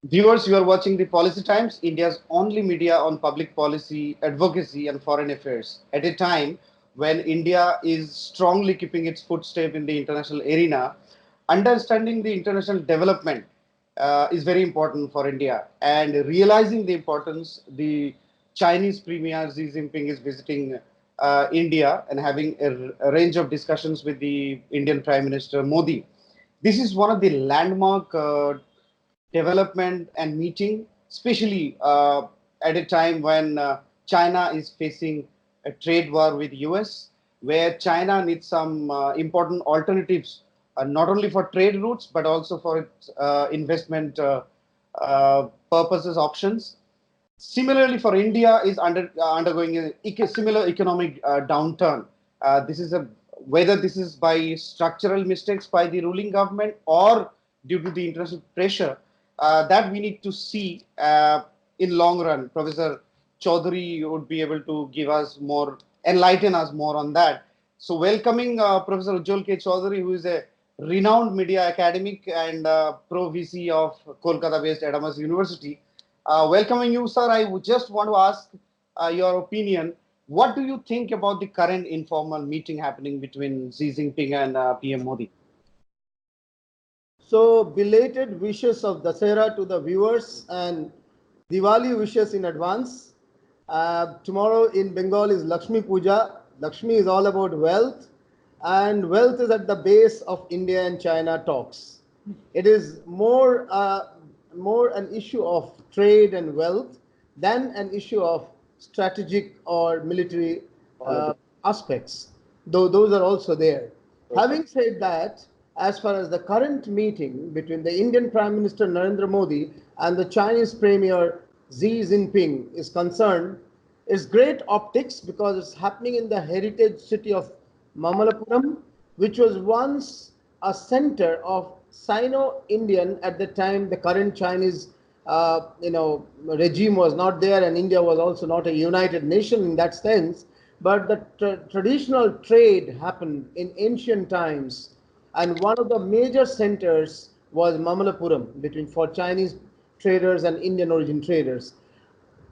Viewers, you are watching the Policy Times, India's only media on public policy, advocacy, and foreign affairs. At a time when India is strongly keeping its footstep in the international arena, understanding the international development is very important for India. And realizing the importance, the Chinese Premier Xi Jinping is visiting India and having a range of discussions with the Indian Prime Minister Modi. This is one of the landmark development and meeting, especially at a time when China is facing a trade war with US, where China needs some important alternatives, not only for trade routes but also for its investment purposes options. Similarly, for India is undergoing a similar economic downturn. This is a whether this is by structural mistakes by the ruling government or due to the international pressure that we need to see in long run. Professor Chaudhuri would be able to give us more, enlighten us more on that. So, welcoming Professor Ujjwal K Chowdhury, who is a renowned media academic and pro VC of Kolkata-based Adamas University. Welcoming you, sir. I would just want to ask your opinion. What do you think about the current informal meeting happening between Xi Jinping and PM Modi? So, belated wishes of Dasera to the viewers and Diwali wishes in advance. Tomorrow in Bengal is Lakshmi Puja. Lakshmi is all about wealth, and wealth is at the base of India and China talks. It is more an issue of trade and wealth than an issue of strategic or military uh, Politics. aspects, though those are also there. Having said that, as far as the current meeting between the Indian Prime Minister Narendra Modi and the Chinese Premier Xi Jinping is concerned, it's great optics because it's happening in the heritage city of Mamallapuram, which was once a center of Sino-Indian at the time the current Chinese regime was not there, and India was also not a united nation in that sense. But the traditional trade happened in ancient times, and one of the major centers was Mamallapuram between for Chinese traders and Indian origin traders.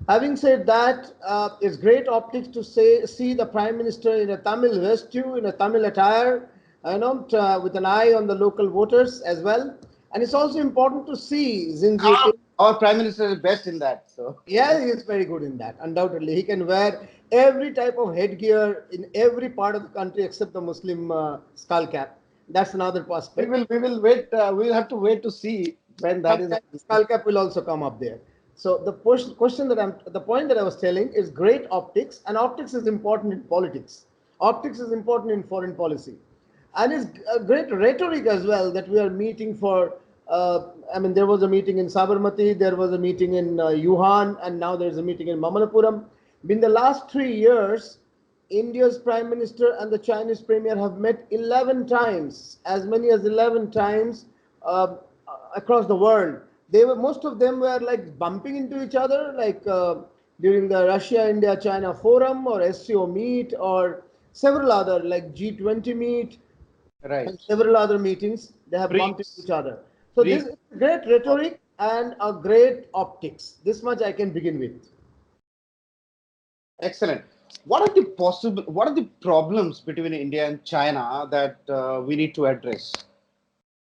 Having said that, it's great optics to see the Prime Minister in a Tamil vesture, in a Tamil attire, with an eye on the local voters as well. And it's also important to see Xi Jinping. Our Prime Minister is best in that. So Yeah, he is very good in that. Undoubtedly, he can wear every type of headgear in every part of the country except the Muslim skull cap. That's another prospect. we will wait. We will have to wait to see when that is. Sometimes skull cap will also come up there. So the point that I was telling is great optics, and optics is important in politics. Optics is important in foreign policy, and it's a great rhetoric as well that we are meeting for. I mean, there was a meeting in Sabarmati, there was a meeting in Yuhan, and now there's a meeting in Mamallapuram. In the last 3 years, India's Prime Minister and the Chinese Premier have met 11 times, as many as 11 times uh, across the world. They were most of them were like bumping into each other, like during the Russia-India-China Forum or SCO meet or several other like G20 meet Right. and several other meetings. They have bumped into BRICS. each other. So this BRICS. is great rhetoric and a great optics. This much I can begin with. Excellent. What are the problems between India and China that we need to address?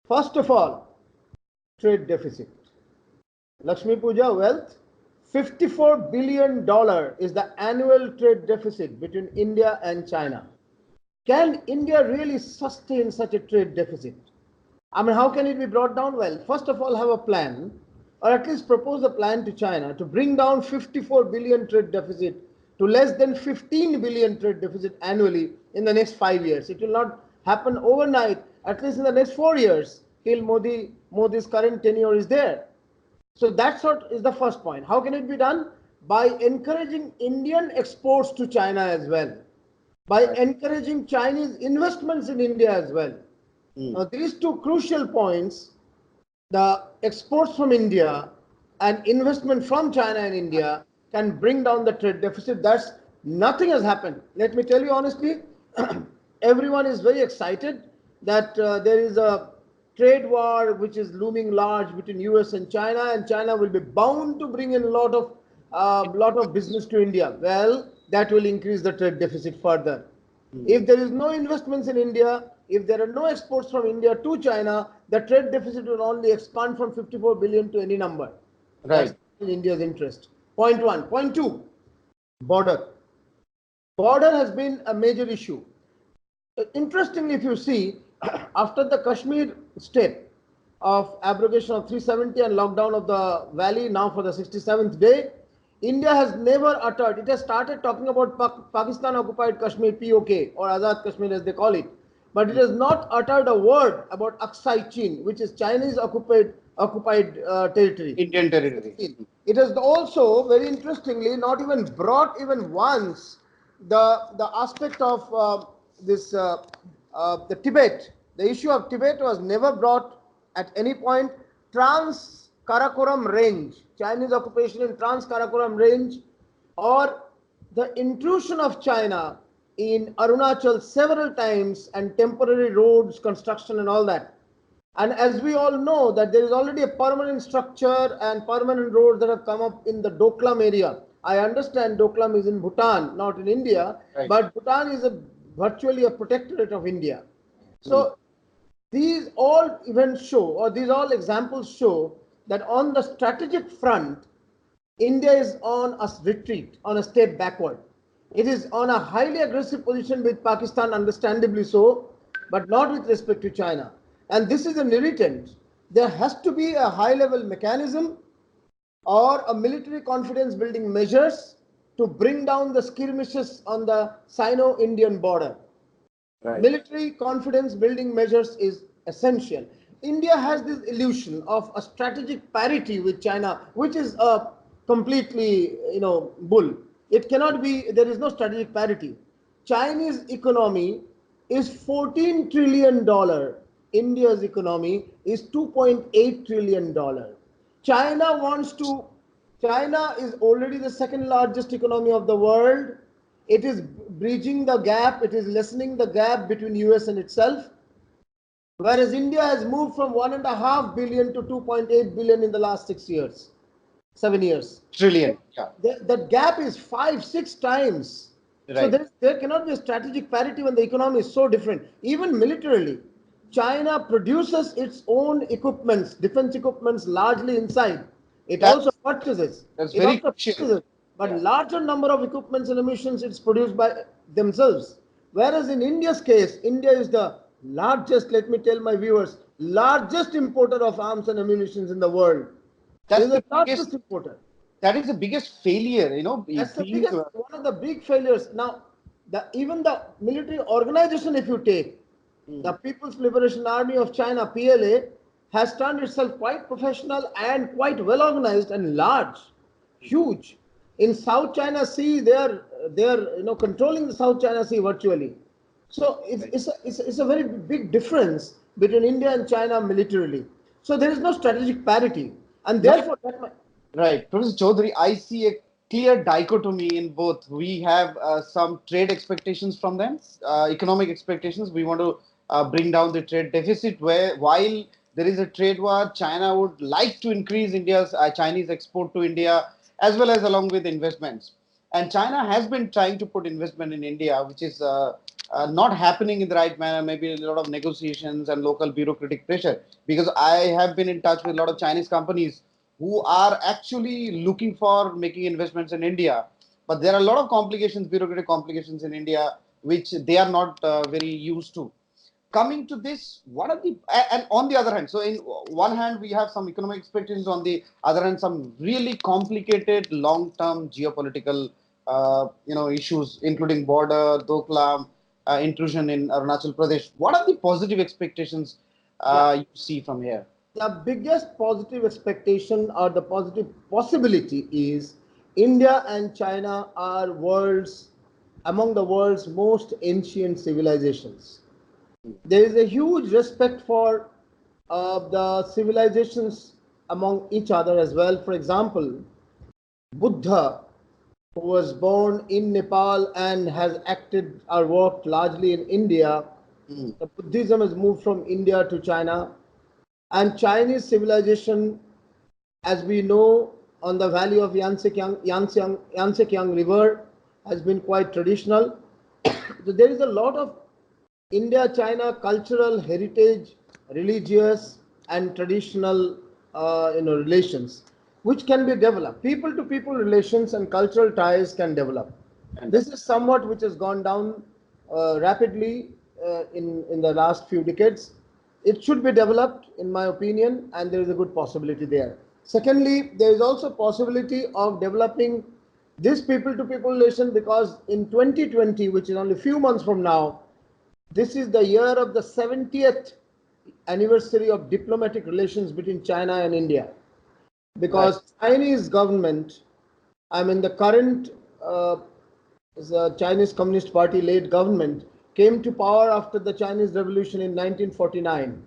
First of all, trade deficit. Lakshmi Puja wealth. $54 billion is the annual trade deficit between India and China. Can India really sustain such a trade deficit? I mean, how can it be brought down? Well, first of all, have a plan, or at least propose a plan to China to bring down 54 billion trade deficit to less than 15 billion trade deficit annually in the next 5 years. It will not happen overnight. At least in the next 4 years, till Modi's current tenure is there. So that sort is the first point. How can it be done? By encouraging Indian exports to China as well, by Right. encouraging Chinese investments in India as well. Mm. Now, these two crucial points, the exports from India and investment from China and India, can bring down the trade deficit. That's nothing has happened. Let me tell you honestly, everyone is very excited that there is a trade war which is looming large between US and China will be bound to bring in a lot of business to India. Well, that will increase the trade deficit further. If there is no investments in India, if there are no exports from India to China, the trade deficit will only expand from 54 billion to any number. That's Right. in India's interest. Point one. Point two, border. Border has been a major issue. Interestingly, if you see, after the Kashmir step of abrogation of 370 and lockdown of the valley now for the 67th day, India has never uttered, it has started talking about Pakistan occupied Kashmir, POK, or Azad Kashmir as they call it, but it has not uttered a word about Aksai Chin, which is Chinese occupied territory. Indian territory. It has also, very interestingly, not even brought even once the aspect of this the Tibet. The issue of Tibet was never brought at any point. Trans Karakoram range, Chinese occupation in Trans Karakoram range, or the intrusion of China in Arunachal several times and temporary roads construction and all that. And as we all know that there is already a permanent structure and permanent roads that have come up in the Doklam area. I understand Doklam is in Bhutan, not in India, Right. but Bhutan is virtually a protectorate of India. So these all events show, or these all examples show, that on the strategic front, India is on a retreat, on a step backward. It is on a highly aggressive position with Pakistan, understandably so, but not with respect to China. And this is an irritant. There has to be a high level mechanism or a military confidence building measures to bring down the skirmishes on the Sino-Indian border. Right. Military confidence building measures is essential. India has this illusion of a strategic parity with China, which is a completely, bull. It cannot be, there is no strategic parity. Chinese economy is $14 trillion. India's economy is $2.8 trillion. China wants to, China is already the second largest economy of the world. It is bridging the gap, it is lessening the gap between US and itself. Whereas India has moved from 1.5 billion to 2.8 billion in the last 6 years, 7 years. Trillion. Yeah. That gap is 5, 6 times. So Right. there cannot be a strategic parity when the economy is so different. Even militarily, China produces its own equipments, defense equipments largely inside. It also That's purchases. that's It very also crucial. purchases, but Yeah. larger number of equipments and emissions it's produced by themselves. Whereas in India's case, India is the largest, let me tell my viewers, largest importer of arms and ammunition in the world. It That's is the the largest biggest. importer. That is the biggest failure. That's the Being. biggest, one of the big failures. Now, even the military organization, if you take, the People's Liberation Army of China, PLA, has turned itself quite professional and quite well organized and large, huge. In South China Sea, they are controlling the South China Sea virtually. So it's a very big difference between India and China militarily. So there is no strategic parity, and No, therefore right. Professor Chaudhary, I see a clear dichotomy in both. We have some trade expectations from them, economic expectations. We want to bring down the trade deficit, where while there is a trade war, China would like to increase India's Chinese export to India, as well as along with investments. And China has been trying to put investment in India, which is not happening in the right manner. Maybe a lot of negotiations and local bureaucratic pressure. Because I have been in touch with a lot of Chinese companies who are actually looking for making investments in India. But there are a lot of complications, bureaucratic complications in India, which they are not very used to. Coming to this, what are the, and on the other hand, so in one hand, we have some economic expectations, on the other hand, some really complicated long-term geopolitical, issues, including border, Doklam, intrusion in Arunachal Pradesh. What are the positive expectations yeah. you see from here? The biggest positive expectation or the positive possibility is India and China are among the world's most ancient civilizations. There is a huge respect for the civilizations among each other as well. For example, Buddha, who was born in Nepal and has acted or worked largely in India, Mm. the Buddhism has moved from India to China. And Chinese civilization, as we know, on the valley of Yangtze River has been quite traditional. So there is a lot of India-China cultural heritage, religious and traditional, relations, which can be developed. People-to-people relations and cultural ties can develop. This is somewhat which has gone down rapidly in the last few decades. It should be developed, in my opinion, and there is a good possibility there. Secondly, there is also possibility of developing this people-to-people relation, because in 2020, which is only a few months from now, this is the year of the 70th anniversary of diplomatic relations between China and India, Right. because Chinese government, I mean the current the Chinese Communist Party led government came to power after the Chinese Revolution in 1949.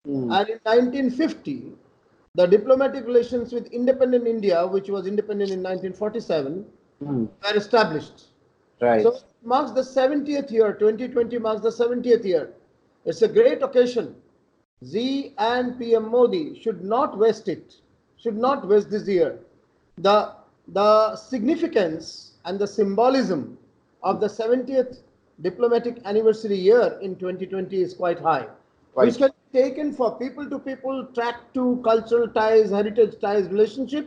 Mm. And in 1950, the diplomatic relations with independent India, which was independent in 1947, Mm. were established. Right. So it marks the 70th year. 2020 marks the 70th year. It's a great occasion. Z and PM Modi should not waste it, should not waste this year. The, the significance and the symbolism of the 70th diplomatic anniversary year in 2020 is quite high, which Right. can be taken for people to people, track to cultural ties, heritage ties relationship,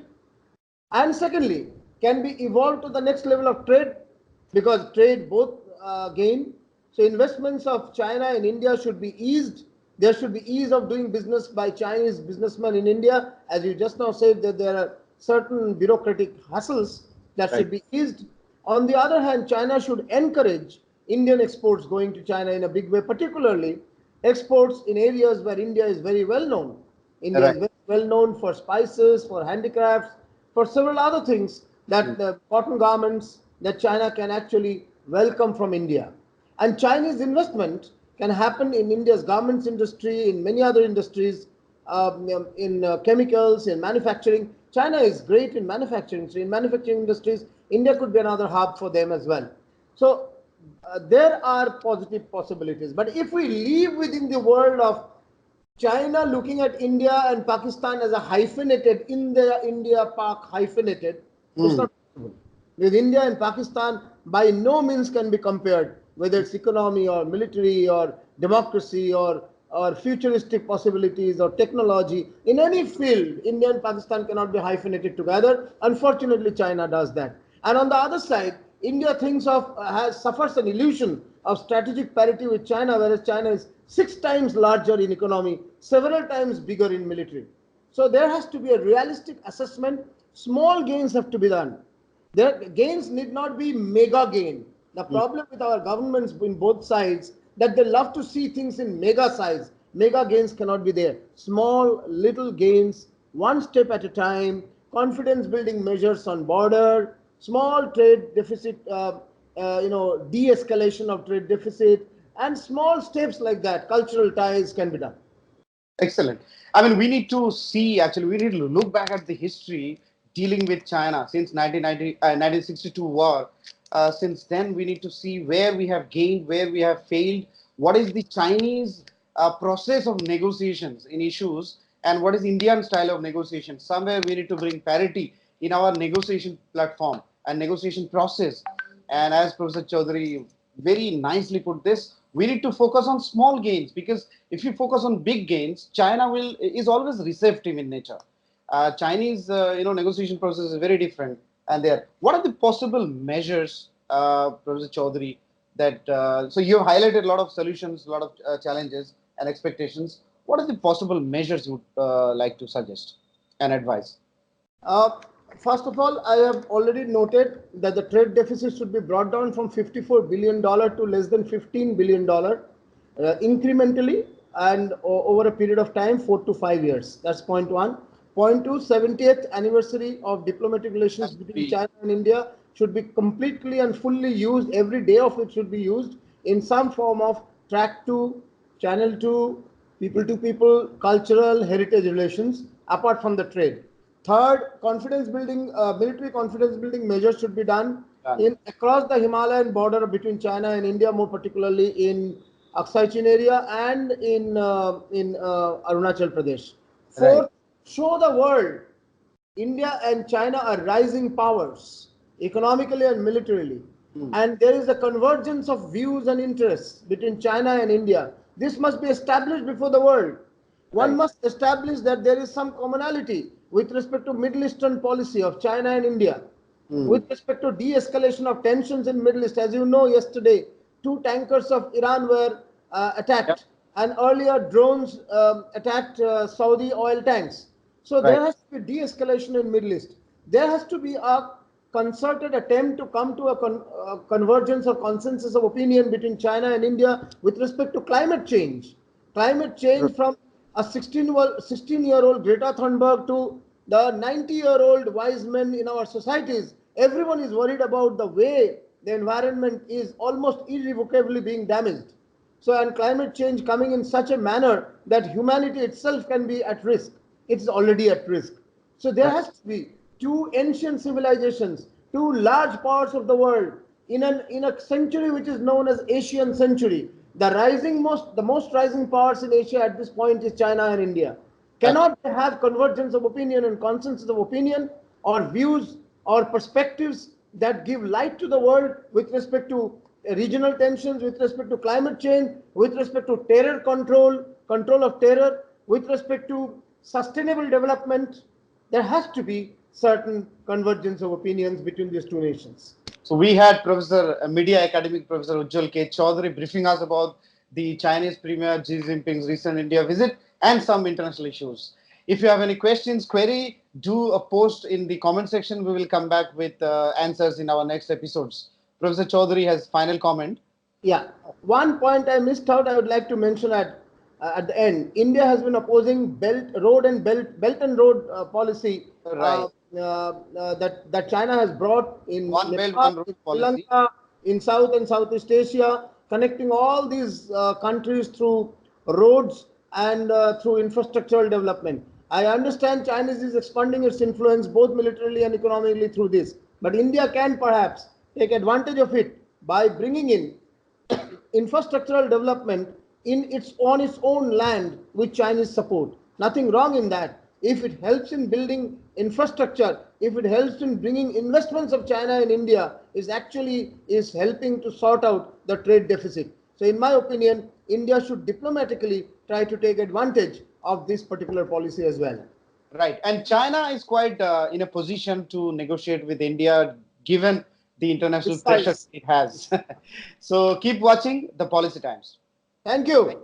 and secondly can be evolved to the next level of trade, because trade both gain. So investments of China in India should be eased. There should be ease of doing business by Chinese businessmen in India. As you just now said, that there are certain bureaucratic hassles that Right. should be eased. On the other hand, China should encourage Indian exports going to China in a big way, particularly exports in areas where India is very well known. India is Right. very well known for spices, for handicrafts, for several other things, Mm. that the cotton garments that China can actually welcome from India. And Chinese investment can happen in India's garments industry, in many other industries, in chemicals, in manufacturing. China is great in manufacturing. So in manufacturing industries, India could be another hub for them as well. So there are positive possibilities. But if we live within the world of China looking at India and Pakistan as a hyphenated, India Pak hyphenated, it's Mm. not possible. With India and Pakistan, by no means can be compared, whether it's economy or military or democracy or futuristic possibilities or technology. In any field, India and Pakistan cannot be hyphenated together. Unfortunately, China does that. And on the other side, India thinks of has suffers an illusion of strategic parity with China, whereas China is 6 times larger in economy, several times bigger in military. So there has to be a realistic assessment. Small gains have to be done. Their gains need not be mega gain. The Mm. problem with our governments in both sides, that they love to see things in mega size. Mega gains cannot be there. Small little gains, one step at a time. Confidence building measures on border, small trade deficit, de-escalation of trade deficit, and small steps like that. Cultural ties can be done. Excellent. I mean, we need to see, actually, we need to look back at the history dealing with China since 1962 war. Since then, we need to see where we have gained, where we have failed, what is the Chinese process of negotiations in issues, and what is Indian style of negotiation. Somewhere we need to bring parity in our negotiation platform and negotiation process. And as Professor Chaudhary very nicely put this, we need to focus on small gains, because if you focus on big gains, China will is always receptive in nature. Chinese negotiation process is very different. And there, what are the possible measures, Professor Chaudhary, that so you have highlighted a lot of solutions, a lot of challenges and expectations. What are the possible measures you would like to suggest and advise? Uh, First of all, I have already noted that the trade deficit should be brought down from $54 billion to less than $15 billion incrementally, and over a period of time, 4 to 5 years. That's point one. Point two, 70th anniversary of diplomatic relations That would between be China and India should be completely and fully used. Every day of it should be used in some form of track to, channel to people, cultural heritage relations, apart from the trade. Third, confidence building, military confidence building measures should be done done. in across the Himalayan border between China and India, more particularly in Aksai Chin area, and in Arunachal Pradesh. Right. Fourth, show the world India and China are rising powers economically and militarily, Hmm. and there is a convergence of views and interests between China and India. This must be established before the world. One Right. must establish that there is some commonality with respect to Middle Eastern policy of China and India, Hmm. with respect to de-escalation of tensions in Middle East. As you know, yesterday two tankers of Iran were Yep. attacked, and earlier drones attacked Saudi oil tanks. So there Right. has to be de-escalation in Middle East. There has to be a concerted attempt to come to a convergence or consensus of opinion between China and India with respect to climate change. Climate True. change, from a 16-year-old Greta Thunberg to the 90-year-old wise men in our societies. Everyone is worried about the way the environment is almost irrevocably being damaged. So, and climate change coming in such a manner that humanity itself can be at risk. It's already at risk. So there Right. has to be two ancient civilizations, two large parts of the world in a century which is known as Asian century. The most rising powers in Asia at this point is China and India. That's Cannot have convergence of opinion and consensus of opinion or views or perspectives that give light to the world with respect to regional tensions, with respect to climate change, with respect to terror control, control of terror, with respect to sustainable development. There has to be certain convergence of opinions between these two nations. So we had Professor Media Academic Professor Ujjwal K Chowdhury briefing us about the Chinese Premier Xi Jinping's recent India visit and some international issues. If you have any questions, query, do a post in the comment section. We will come back with answers in our next episodes. Professor Chowdhury has final comment. Yeah, one point I missed out. I would like to mention at the end. India has been opposing belt and road policy Right. that China has brought in One belt, Nepal, one road in Sri policy. Lanka, in South and Southeast Asia, connecting all these countries through roads and through infrastructural development. I understand China is expanding its influence both militarily and economically through this, but India can perhaps take advantage of it by bringing in infrastructural development on its own land with Chinese support. Nothing wrong in that. If it helps in building infrastructure, if it helps in bringing investments of China in India, is helping to sort out the trade deficit. So, in my opinion, India should diplomatically try to take advantage of this particular policy as well. Right. And China is quite in a position to negotiate with India given the international pressure Besides, it has. So keep watching the Policy Times. thank you.